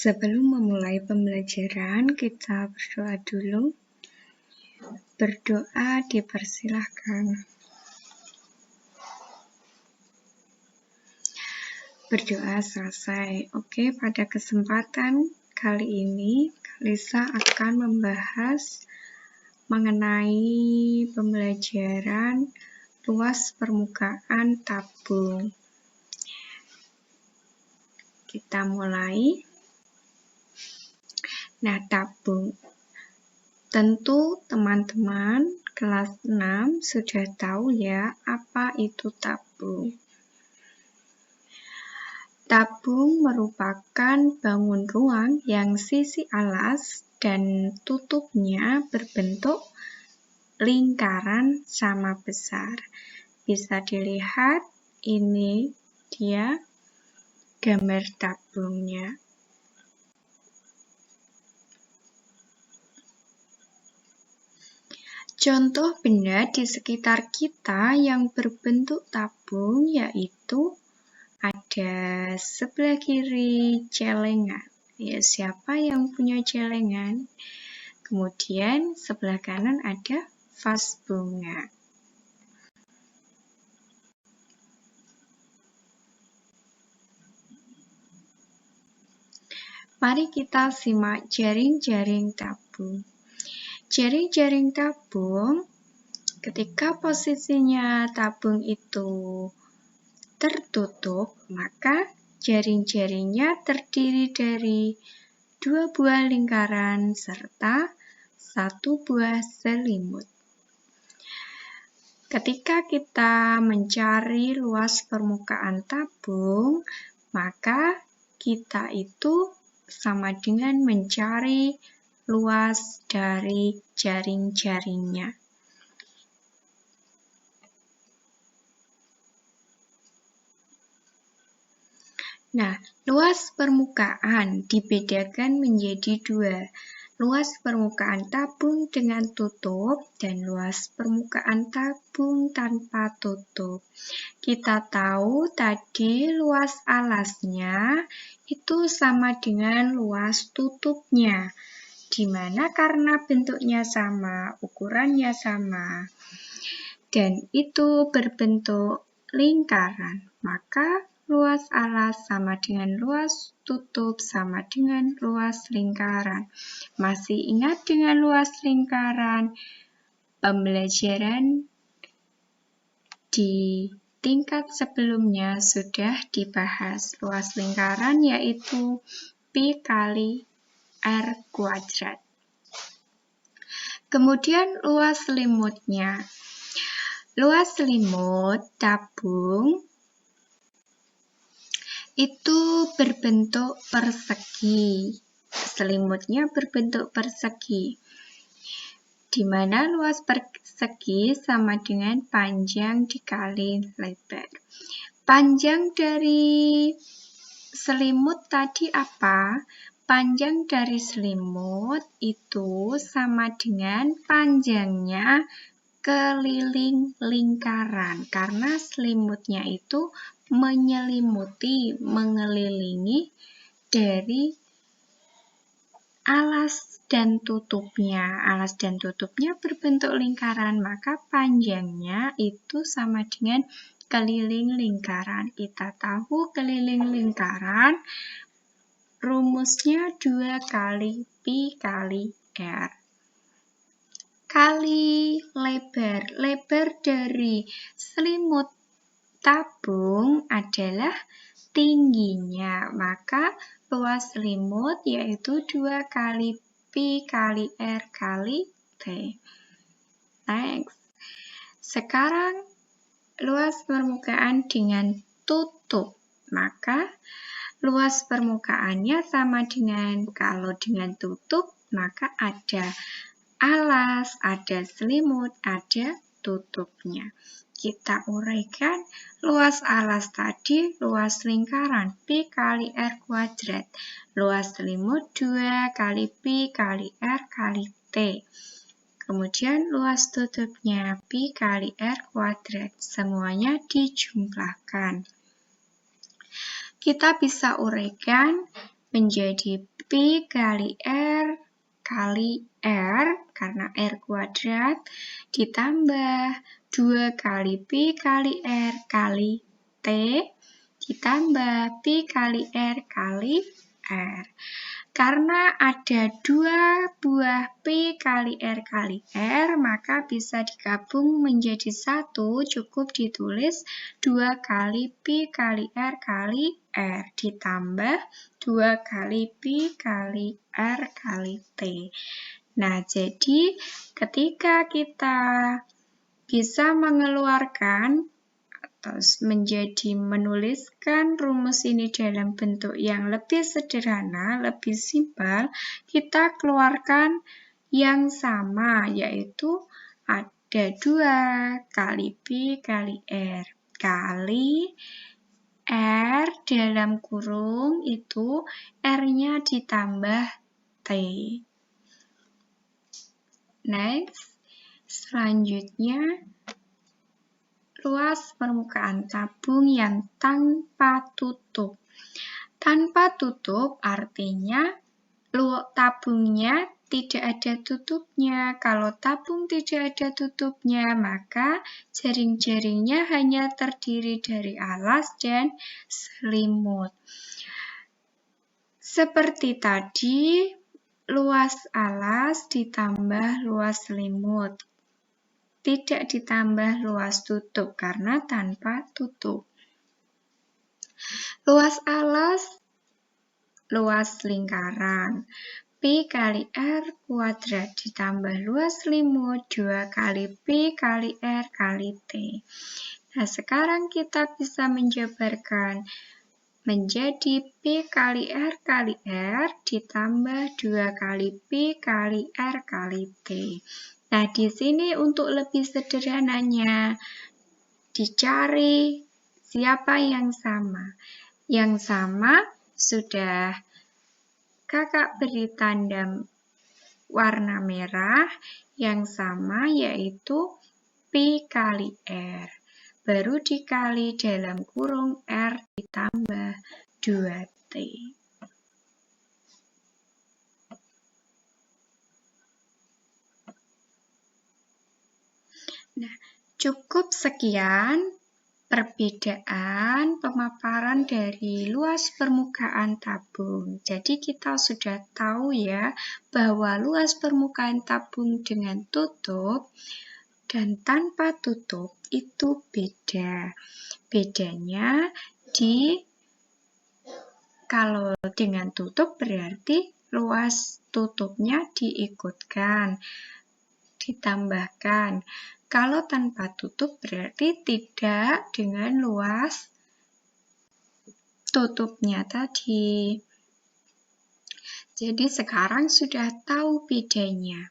Sebelum memulai pembelajaran, kita berdoa dulu. Berdoa dipersilahkan. Berdoa selesai. Oke, pada kesempatan kali ini, Kalisa akan membahas mengenai pembelajaran luas permukaan tabung. Kita mulai. Nah, tabung. Tentu teman-teman kelas 6 sudah tahu ya apa itu tabung. Tabung merupakan bangun ruang yang sisi alas dan tutupnya berbentuk lingkaran sama besar. Bisa dilihat, ini dia gambar tabungnya. Contoh benda di sekitar kita yang berbentuk tabung yaitu ada sebelah kiri celengan. Ya, siapa yang punya celengan? Kemudian sebelah kanan ada vas bunga. Mari kita simak jaring-jaring tabung. Jaring-jaring tabung, ketika posisinya tabung itu tertutup, maka jaring-jaringnya terdiri dari 2 buah lingkaran serta 1 buah selimut. Ketika kita mencari luas permukaan tabung, maka kita itu sama dengan mencari luas dari jaring-jaringnya. Nah, luas permukaan dibedakan menjadi 2. Luas permukaan tabung dengan tutup dan luas permukaan tabung tanpa tutup. Kita tahu tadi luas alasnya itu sama dengan luas tutupnya. Di mana karena bentuknya sama, ukurannya sama, dan itu berbentuk lingkaran, maka luas alas sama dengan luas tutup sama dengan luas lingkaran. Masih ingat dengan luas lingkaran? Pembelajaran di tingkat sebelumnya sudah dibahas. Luas lingkaran yaitu Pi kali R kuadrat. Kemudian luas selimutnya. Luas selimut tabung itu berbentuk persegi. Selimutnya berbentuk persegi, di mana luas persegi sama dengan panjang dikali lebar. Panjang dari selimut tadi apa? Panjang dari selimut itu sama dengan panjangnya keliling lingkaran, karena selimutnya itu mengelilingi dari alas dan tutupnya. Alas dan tutupnya berbentuk lingkaran, maka panjangnya itu sama dengan keliling lingkaran. Kita tahu keliling lingkaran rumusnya 2 kali Pi kali R. Kali lebar. Lebar dari selimut tabung adalah tingginya, maka luas selimut yaitu 2 kali Pi kali R kali T. Next. Sekarang luas permukaan dengan tutup, maka luas permukaannya sama dengan, kalau dengan tutup, maka ada alas, ada selimut, ada tutupnya. Kita uraikan luas alas tadi, luas lingkaran Pi kali R kuadrat. Luas selimut 2 kali Pi kali R kali T. Kemudian luas tutupnya Pi kali R kuadrat. Semuanya dijumlahkan. Kita bisa uraikan menjadi Pi kali R kali R, karena R kuadrat, ditambah 2 kali Pi kali R kali T, ditambah Pi kali R kali R. Karena ada 2 buah Pi kali R kali R, maka bisa digabung menjadi 1, cukup ditulis 2 kali Pi kali R kali R, ditambah 2 kali Pi kali R kali T. Nah, jadi ketika kita bisa mengeluarkan atau menuliskan rumus ini dalam bentuk yang lebih sederhana, lebih simpel, kita keluarkan yang sama, yaitu ada 2 kali Pi kali R kali R dalam kurung itu R-nya ditambah T. Next, selanjutnya luas permukaan tabung yang tanpa tutup. Tanpa tutup artinya tabungnya tidak ada tutupnya. Kalau tabung tidak ada tutupnya, maka jaring-jaringnya hanya terdiri dari alas dan selimut. Seperti tadi, luas alas ditambah luas selimut. Tidak ditambah luas tutup karena tanpa tutup. Luas alas, luas lingkaran. Pi kali R kuadrat ditambah luas selimut 2 kali Pi kali R kali T. Nah, sekarang kita bisa menjabarkan menjadi Pi kali R kali R ditambah 2 kali Pi kali R kali T. Nah, di sini untuk lebih sederhananya, dicari siapa yang sama. Yang sama sudah Kakak beri tanda warna merah, yang sama yaitu Pi kali R. Baru dikali dalam kurung R ditambah 2T. Nah, cukup sekian perbedaan pemaparan dari luas permukaan tabung. Jadi kita sudah tahu ya bahwa luas permukaan tabung dengan tutup dan tanpa tutup itu beda. Bedanya kalau dengan tutup berarti luas tutupnya diikutkan, ditambahkan. Kalau tanpa tutup berarti tidak dengan luas tutupnya tadi. Jadi sekarang sudah tahu bedanya.